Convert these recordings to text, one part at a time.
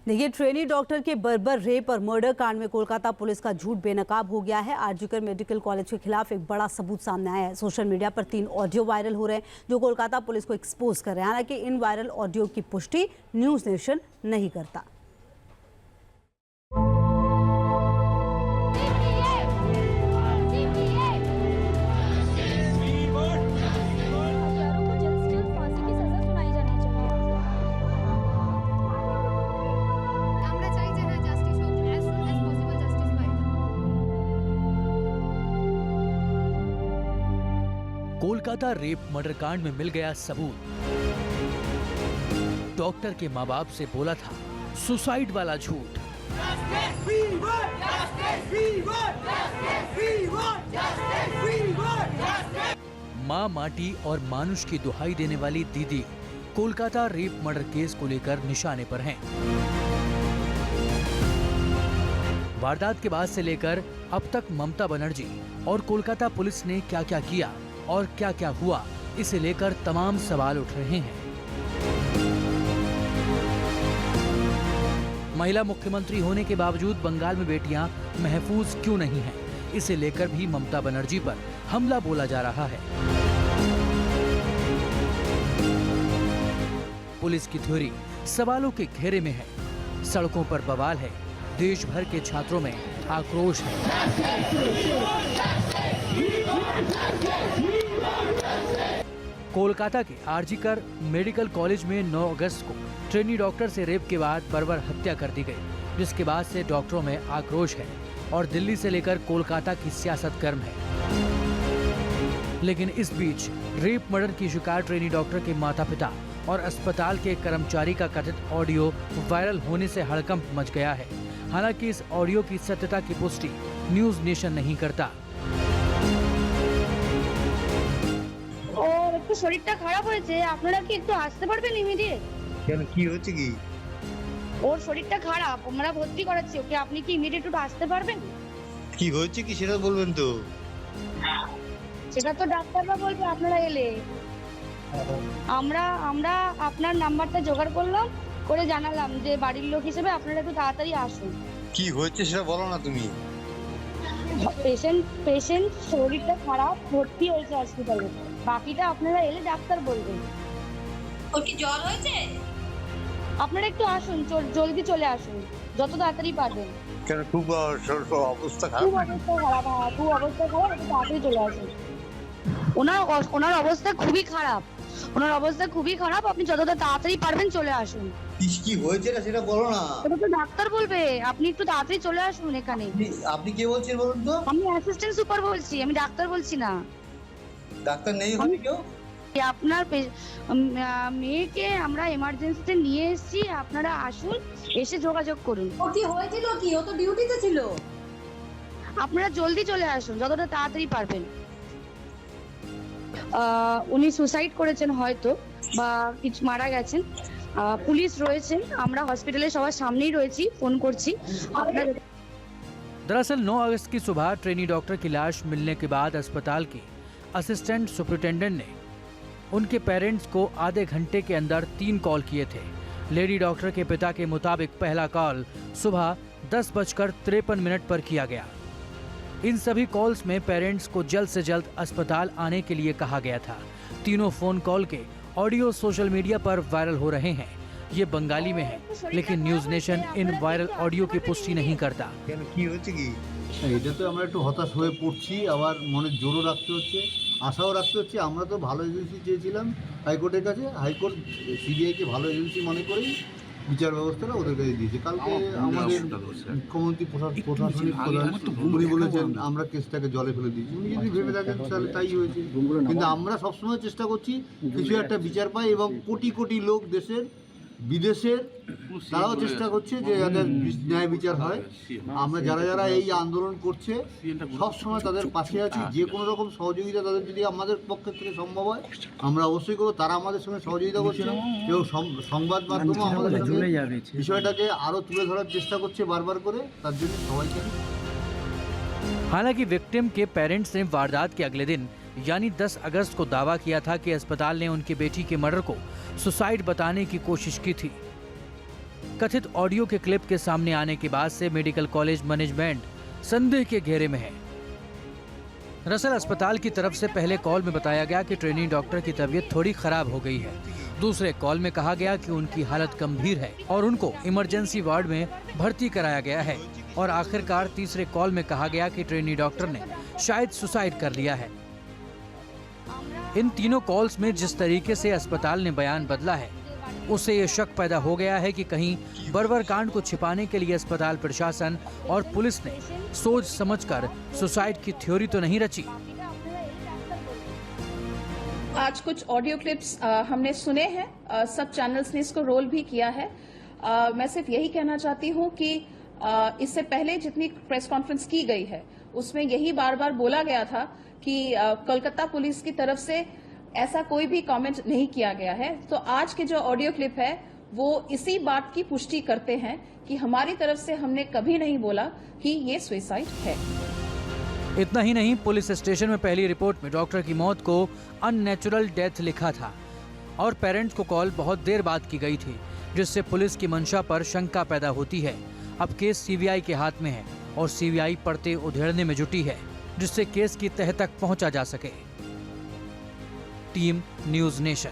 देखिए, trainee doctor के बर्बर रेप और मर्डर कांड में कोलकाता पुलिस का झूठ बेनकाब हो गया है। आरजीकर मेडिकल कॉलेज के खिलाफ एक बड़ा सबूत सामने आया है। सोशल मीडिया पर 3 ऑडियो वायरल हो रहे हैं जो कोलकाता पुलिस को एक्सपोज कर रहे हैं। हालांकि इन वायरल ऑडियो की पुष्टि न्यूज नेशन नहीं करता। कोलकाता रेप मर्डर कांड में मिल गया सबूत। डॉक्टर के माँ बाप से बोला था सुसाइड वाला झूठ। माँ माटी और मानुष की दुहाई देने वाली दीदी कोलकाता रेप मर्डर केस को लेकर निशाने पर हैं। वारदात के बाद से लेकर अब तक ममता बनर्जी और कोलकाता पुलिस ने क्या क्या किया और क्या क्या हुआ, इसे लेकर तमाम सवाल उठ रहे हैं। महिला मुख्यमंत्री होने के बावजूद बंगाल में बेटियां महफूज क्यों नहीं हैं, इसे लेकर भी ममता बनर्जी पर हमला बोला जा रहा है। पुलिस की थ्योरी सवालों के घेरे में है। सड़कों पर बवाल है, देश भर के छात्रों में आक्रोश है। कोलकाता के आरजीकर मेडिकल कॉलेज में 9 अगस्त को ट्रेनी डॉक्टर से रेप के बाद बर्बर हत्या कर दी गई, जिसके बाद से डॉक्टरों में आक्रोश है और दिल्ली से लेकर कोलकाता की सियासत गर्म है। लेकिन इस बीच रेप मर्डर की शिकार ट्रेनी डॉक्टर के माता-पिता और अस्पताल के कर्मचारी का कथित ऑडियो वायरल होने से हड़कंप मच गया है। हालांकि इस ऑडियो की सत्यता की पुष्टि न्यूज नेशन नहीं करता। একটু শরীরটা খারাপ হয়েছে, আপনারা কি একটু আসতে পারবেন ইমিডিয়েট? কেন কি হচ্ছে কি? ওর শরীরটা খারাপ, আমরা ভর্তি করাচ্ছি ওকে, আপনি কি ইমিডিয়েট একটু আসতে পারবেন? কি হচ্ছে কি সেটা বলবেন তো? সেটা তো ডাক্তাররা বলবে আপনারা এলে। আমরা আপনার নাম্বারটা জোগাড় করলাম, করে জানালাম যে বাড়ির লোক হিসেবে আপনারা একটু তাড়াতাড়ি আসুন। কি হচ্ছে সেটা বলো না তুমি। পেশেন্ট শরীরটা খারাপ, ভর্তি হয়েছে হসপিটালে। বাকিটা আপনারা এলে ডাক্তার বলবেন। ওর কি জ্বর হয়েছে? আপনারা একটু আসুন, জলদি চলে আসুন, যত তাড়াতাড়ি পারবেন। কেন খুব অবস্থা খারাপ? খুব অবস্থা খারাপ, খুব অবস্থা খারাপ, একটু তাড়াতাড়ি চলে আসুন। ওনার অবস্থা খুবই খারাপ, আপনি যতটা তাড়াতাড়ি পারবেন চলে আসুন। কি হয়েছে না সেটা বলো না। ওটা তো ডাক্তার বলবে, আপনি একটু তাড়াতাড়ি চলে আসুন এখানে। আপনি কে বলছেন বলুন তো? আমি অ্যাসিস্ট্যান্ট সুপার বলছি, আমি ডাক্তার বলছি না। ডাক্তার নেই হবে কেউ? আপনার মেয়েকে আমরা এমার্জেন্সিতে নিয়ে এসেছি, আপনারা আসুন, এসে যোগাযোগ করুন। ও কি হয়েছিল কি? ও তো ডিউটিতে ছিল। আপনারা জলদি চলে আসুন, যতটা তাড়াতাড়ি পারবেন। উনি সুসাইড করেছেন হয়তো, বা কিছু মারা গেছেন। পুলিশ রয়েছেন, আমরা হসপিটালে সবার সামনেই রয়েছি, ফোন করছি। दरअसल 9 अगस्त की सुबह ट्रेनी डॉक्टर की लाश मिलने के बाद अस्पताल की असिस्टेंट सुपरिटेंडेंट ने उनके पेरेंट्स को आधे घंटे के अंदर 3 कॉल किए थे। लेडी डॉक्टर के पिता के मुताबिक पहला कॉल सुबह 10:53 पर किया गया। इन सभी कॉल्स में पेरेंट्स को जल्द से जल्द अस्पताल आने के लिए कहा गया था। तीनों फोन कॉल के ऑडियो सोशल मीडिया पर वायरल हो रहे हैं। ये बंगाली में है, लेकिन news nation in viral audio की पुष्टि नहीं करता। কেন কি হচ্ছে কি? এটা তো আমরা একটু হতাশ হয়ে পড়ছি, আবার মনে জোরও রাখতে হচ্ছে, আশাও রাখতে হচ্ছে। আমরা তো ভালো এজেন্সি চেয়েছিলাম হাইকোর্টের কাছে, হাইকোর্ট সিবিআইকে ভালো এজেন্সি মনে করেই বিচার ব্যবস্থাটা ওদের কাছে দিয়েছে। কালকে আমাদের মুখ্যমন্ত্রী প্রশাসনিক প্রধান উনি বলেছেন আমরা কেসটাকে জলে ফেলে দিয়েছি। উনি যদি ভেবে থাকেন তাহলে তাই হয়েছে, কিন্তু আমরা সবসময় চেষ্টা করছি কিছু একটা বিচার পাই, এবং কোটি কোটি লোক দেশের বিদেশের তারাও চেষ্টা করছে যে যাদের ন্যায় বিচার হয়। আমরা যারা এই আন্দোলন করছে সব সময় তাদের পাশে আছি। যে কোনো রকম সহযোগিতা তাদের যদি আমাদের পক্ষ থেকে সম্ভব হয় আমরা অবশ্যই করবো। তারা আমাদের সঙ্গে সহযোগিতা করছে এবং সংবাদ মাধ্যমে আমাদের সঙ্গে বিষয়টাকে আরও তুলে ধরার চেষ্টা করছে বারবার করে। তার জন্য সবাইকে। हालांकि विक्टिम के पेरेंट्स ने वारदात के अगले दिन यानी 10 अगस्त को दावा किया था कि अस्पताल ने उनकी बेटी के मर्डर को सुसाइड बताने की कोशिश की थी। कथित ऑडियो के क्लिप के सामने आने के बाद से मेडिकल कॉलेज मैनेजमेंट संदेह के घेरे में है। दरअसल अस्पताल की तरफ से पहले कॉल में बताया गया कि ट्रेनिंग डॉक्टर की तबीयत थोड़ी खराब हो गई है। दूसरे कॉल में कहा गया कि उनकी हालत गंभीर है और उनको इमरजेंसी वार्ड में भर्ती कराया गया है। और आखिरकार तीसरे कॉल में कहा गया कि ट्रेनी डॉक्टर ने शायद सुसाइड कर लिया है। इन तीनों कॉल्स में जिस तरीके से अस्पताल ने बयान बदला है, उससे ये शक पैदा हो गया है कि कहीं बर्बर कांड को छिपाने के लिए अस्पताल प्रशासन और पुलिस ने सोच समझकर सुसाइड की थ्योरी तो नहीं रची। आज कुछ ऑडियो क्लिप्स हमने सुने हैं, सब चैनल्स ने इसको रोल भी किया है। मैं सिर्फ यही कहना चाहती हूँ कि इससे पहले जितनी प्रेस कॉन्फ्रेंस की गई है उसमें यही बार बार बोला गया था कि कोलकाता पुलिस की तरफ से ऐसा कोई भी कमेंट नहीं किया गया है। तो आज के जो ऑडियो क्लिप है वो इसी बात की पुष्टि करते हैं कि हमारी तरफ से हमने कभी नहीं बोला कि ये सुसाइड है। इतना ही नहीं, पुलिस स्टेशन में पहली रिपोर्ट में डॉक्टर की मौत को अननेचुरल डेथ लिखा था और पेरेंट्स को कॉल बहुत देर बाद की गई थी, जिससे पुलिस की मंशा पर शंका पैदा होती है। अब केस सीबीआई के हाथ में है और सीबीआई पर्दे उधेड़ने में जुटी है, जिससे केस की तह तक पहुंचा जा सके। Team news nation.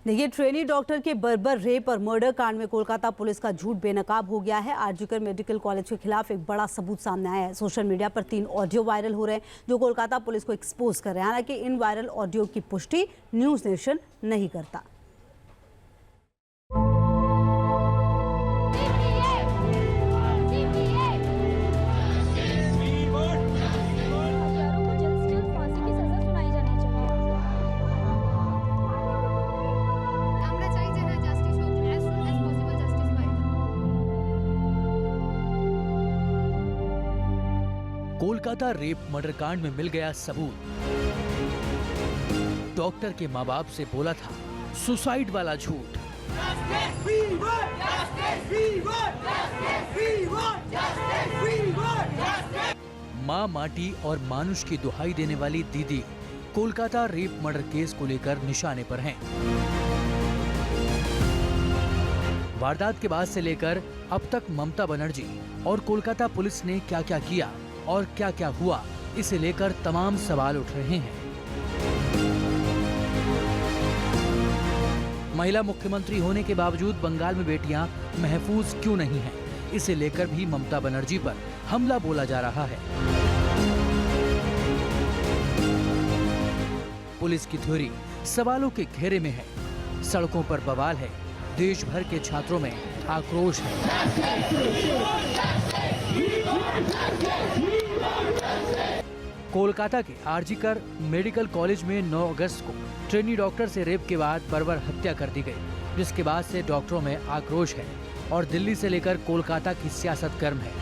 देखिए, ट्रेनी डॉक्टर के बर्बर रेप और मर्डर कांड में कोलकाता पुलिस का झूठ बेनकाब हो गया है। आरजीकर मेडिकल कॉलेज के खिलाफ एक बड़ा सबूत सामने आया है। सोशल मीडिया पर 3 ऑडियो वायरल हो रहे हैं जो कोलकाता पुलिस को एक्सपोज कर रहे हैं। हालांकि इन वायरल ऑडियो की पुष्टि न्यूज़ नेशन नहीं करता। कोलकाता रेप मर्डर कांड में मिल गया सबूत। डॉक्टर के माँ बाप से बोला था सुसाइड वाला झूठ। माँ माटी और मानुष की दुहाई देने वाली दीदी कोलकाता रेप मर्डर केस को लेकर निशाने पर हैं। वारदात के बाद से लेकर अब तक ममता बनर्जी और कोलकाता पुलिस ने क्या क्या किया और क्या क्या हुआ, इसे लेकर तमाम सवाल उठ रहे हैं। महिला मुख्यमंत्री होने के बावजूद बंगाल में बेटियां महफूज क्यों नहीं हैं, इसे लेकर भी ममता बनर्जी पर हमला बोला जा रहा है। पुलिस की थ्योरी सवालों के घेरे में है। सड़कों पर बवाल है, देश भर के छात्रों में आक्रोश है। कोलकाता के आरजीकर मेडिकल कॉलेज में 9 अगस्त को ट्रेनी डॉक्टर से रेप के बाद बर्बर हत्या कर दी गई, जिसके बाद से डॉक्टरों में आक्रोश है और दिल्ली से लेकर कोलकाता की सियासत गर्म है।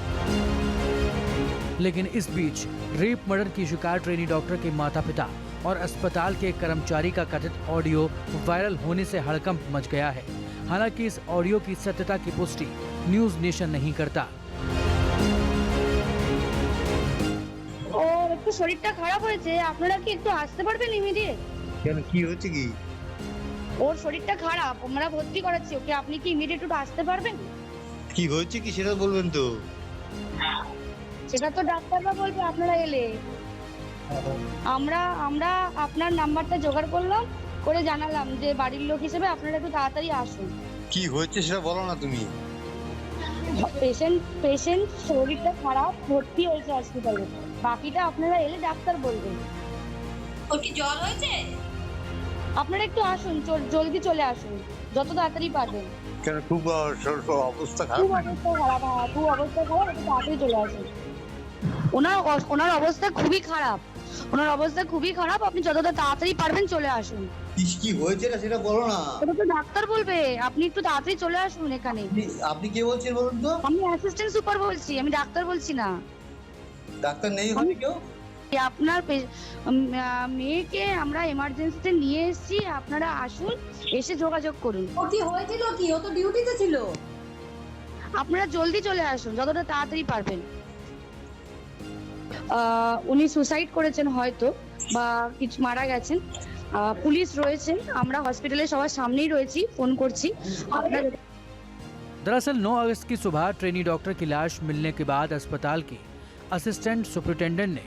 लेकिन इस बीच रेप मर्डर की शिकार ट्रेनी डॉक्टर के माता-पिता और अस्पताल के कर्मचारी का कथित ऑडियो वायरल होने से हड़कंप मच गया है। हालांकि इस ऑडियो की सत्यता की पुष्टि न्यूज़ नेशन नहीं करता। ওর একটু শরীরটা খারাপ হয়েছে, আপনারা কি একটু আসতে পারবেন ইমিডিয়েট? কেন কি হয়েছে কি? ওর শরীরটা খারাপ, আমরা ভর্তি করাচ্ছি ওকে, আপনি কি ইমিডিয়েট একটু আসতে পারবেন? কি হয়েছে কি সেটা বলবেন তো? সেটা তো ডাক্তাররা বলবে আপনারা এলে। আমরা আপনার নাম্বারটা জোগাড় করলাম, করে জানালাম যে বাড়ির লোক হিসেবে আপনারা একটু তাড়াতাড়ি আসুন। কি হয়েছে সেটা বলো না তুমি। পেশেন্ট শরীরটা খারাপ, ভর্তি হয়েছে হসপিটালে, বাকিটা আপনারা এলে ডাক্তার বলবেন। ওর কি জ্বর হয়েছে? আপনারা একটু আসুন, জলদি চলে আসুন যত তাড়াতাড়ি পারবেন। কেন খুব অবস্থা খারাপ? খুব অবস্থা খারাপ, খুব অবস্থা খারাপ, একটু তাড়াতাড়ি চলে আসুন। ওনার অবস্থা খুবই খারাপ, আপনি যতটা তাড়াতাড়ি পারবেন চলে আসুন। কি হয়েছে না সেটা বলো না। ওটা তো ডাক্তার বলবে, আপনি একটু তাড়াতাড়ি চলে আসুন এখানে। আপনি কে বলছেন বলুন তো? আমি অ্যাসিস্ট্যান্ট সুপার বলছি, আমি ডাক্তার বলছি না। ডাক্তার নেই হবে কেউ? আপনার মেয়েকে আমরা এমার্জেন্সিতে নিয়ে এসেছি, আপনারা আসুন, এসে যোগাযোগ করুন। ও কি হয়েছিল কি? ও তো ডিউটিতে ছিল। আপনারা জলদি চলে আসুন যতটা তাড়াতাড়ি পারবেন। উনি সুসাইড করেছেন হয়তো, বা কিছু মারা গেছেন। পুলিশ রয়েছেন, আমরা হসপিটালে সবার সামনেই রয়েছি, ফোন করছি। दरअसल 9 अगस्त की सुबह ट्रेनी डॉक्टर की लाश मिलने के बाद अस्पताल के असिस्टेंट सुपरिटेंडेंट ने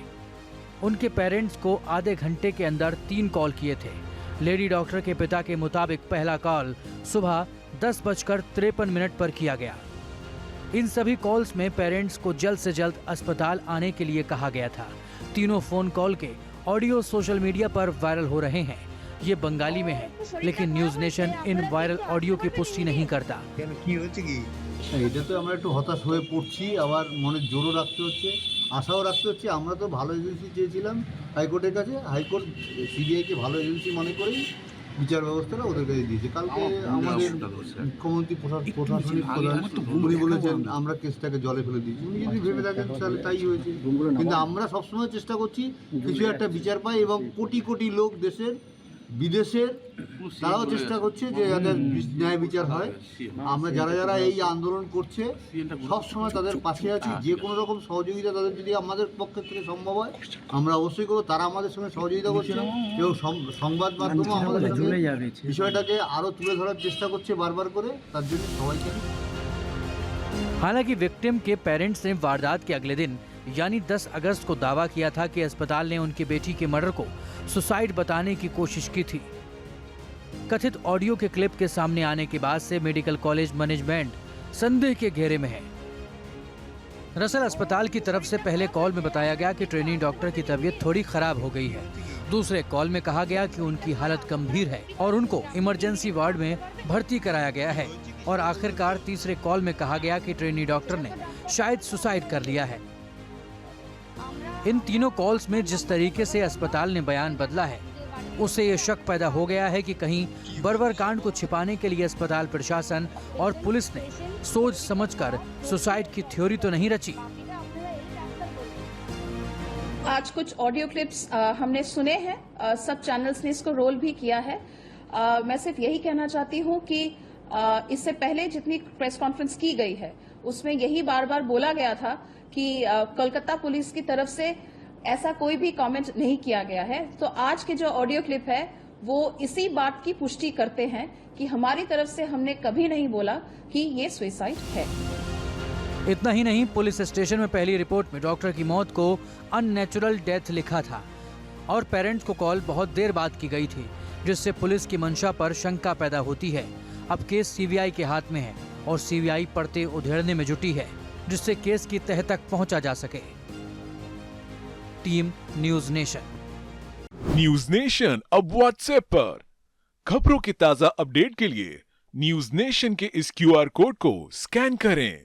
उनके पेरेंट्स को आधे घंटे के अंदर 3 कॉल किए थे। लेडी डॉक्टर के पिता के मुताबिक पहला कॉल सुबह 10:53 पर किया गया। इन सभी कॉल्स में पेरेंट्स को जल्द से जल्द अस्पताल आने के लिए कहा गया था। तीनों फोन कॉल के ऑडियो सोशल मीडिया पर वायरल हो रहे हैं। ये बंगाली में है, लेकिन news nation in viral audio की पुष्टि नहीं करता। কি হয়েছে কি এটা তো আমরা একটু হতাশ হয়ে পড়ছি, আবার মনে জোরও রাখতে হচ্ছে, আশাও রাখতে হচ্ছে। আমরা তো ভালো এজেন্সি চেয়েছিলাম হাইকোর্টের কাছে, হাইকোর্ট সিবিআইকে ভালো এজেন্সি মনে করেই বিচার ব্যবস্থাটা ওদের কাছে দিয়েছে। কালকে আমাদের মুখ্যমন্ত্রী প্রশাসনিক প্রধান উনি বলেছেন আমরা কেসটাকে জলে ফেলে দিয়েছি। উনি যদি ভেবে থাকেন তাহলে তাই হয়েছে, কিন্তু আমরা সবসময় চেষ্টা করছি কিছু একটা বিচার পাই, এবং কোটি কোটি লোক দেশের বিদেশের তারাও চেষ্টা করছে যে যাদের ন্যায় বিচার হয়। আমরা যারা যারা এই আন্দোলন করছে সব সময় তাদের পাশে আছি। যে কোনো রকম সহযোগিতা তাদের যদি আমাদের পক্ষ থেকে সম্ভব হয় আমরা অবশ্যই করবো। তারা আমাদের সঙ্গে সহযোগিতা করছে এবং সংবাদ মাধ্যমও আমাদের সঙ্গে বিষয়টাকে আরও তুলে ধরার চেষ্টা করছে বারবার করে। তার জন্য সবাইকে। हालांकि विक्टिम के पेरेंट्स ने वारदात के अगले दिन यानी 10 अगस्त को दावा किया था कि अस्पताल ने उनकी बेटी के मर्डर को सुसाइड बताने की कोशिश की थी। कथित ऑडियो के क्लिप के सामने आने के बाद से मेडिकल कॉलेज मैनेजमेंट संदेह के घेरे में है। दरअसल अस्पताल की तरफ से पहले कॉल में बताया गया कि ट्रेनिंग डॉक्टर की तबीयत थोड़ी खराब हो गई है। दूसरे कॉल में कहा गया कि उनकी हालत गंभीर है और उनको इमरजेंसी वार्ड में भर्ती कराया गया है। और आखिरकार तीसरे कॉल में कहा गया कि ट्रेनी डॉक्टर ने शायद सुसाइड कर लिया है। इन तीनों कॉल्स में जिस तरीके से अस्पताल ने बयान बदला है, उससे ये शक पैदा हो गया है कि कहीं बर्बर कांड को छिपाने के लिए अस्पताल प्रशासन और पुलिस ने सोच समझकर सुसाइड की थ्योरी तो नहीं रची। आज कुछ ऑडियो क्लिप्स हमने सुने हैं, सब चैनल्स ने इसको रोल भी किया है। मैं सिर्फ यही कहना चाहती हूं कि इससे पहले जितनी प्रेस कॉन्फ्रेंस की गई है उसमें यही बार बार बोला गया था कि कोलकाता पुलिस की तरफ से ऐसा कोई भी कमेंट नहीं किया गया है। तो आज के जो ऑडियो क्लिप है वो इसी बात की पुष्टि करते हैं कि हमारी तरफ से हमने कभी नहीं बोला कि ये सुसाइड है। इतना ही नहीं, पुलिस स्टेशन में पहली रिपोर्ट में डॉक्टर की मौत को अननेचुरल डेथ लिखा था और पेरेंट्स को कॉल बहुत देर बाद की गई थी, जिससे पुलिस की मंशा पर शंका पैदा होती है। अब केस सीबीआई के हाथ में है और सीबीआई पर्दे उधेड़ने में जुटी है, जिससे केस की तह तक पहुंचा जा सके। Team news nation. News nation अब व्हाट्सएप पर खबरों के ताजा अपडेट के लिए न्यूज नेशन के इस QR कोड को स्कैन करें।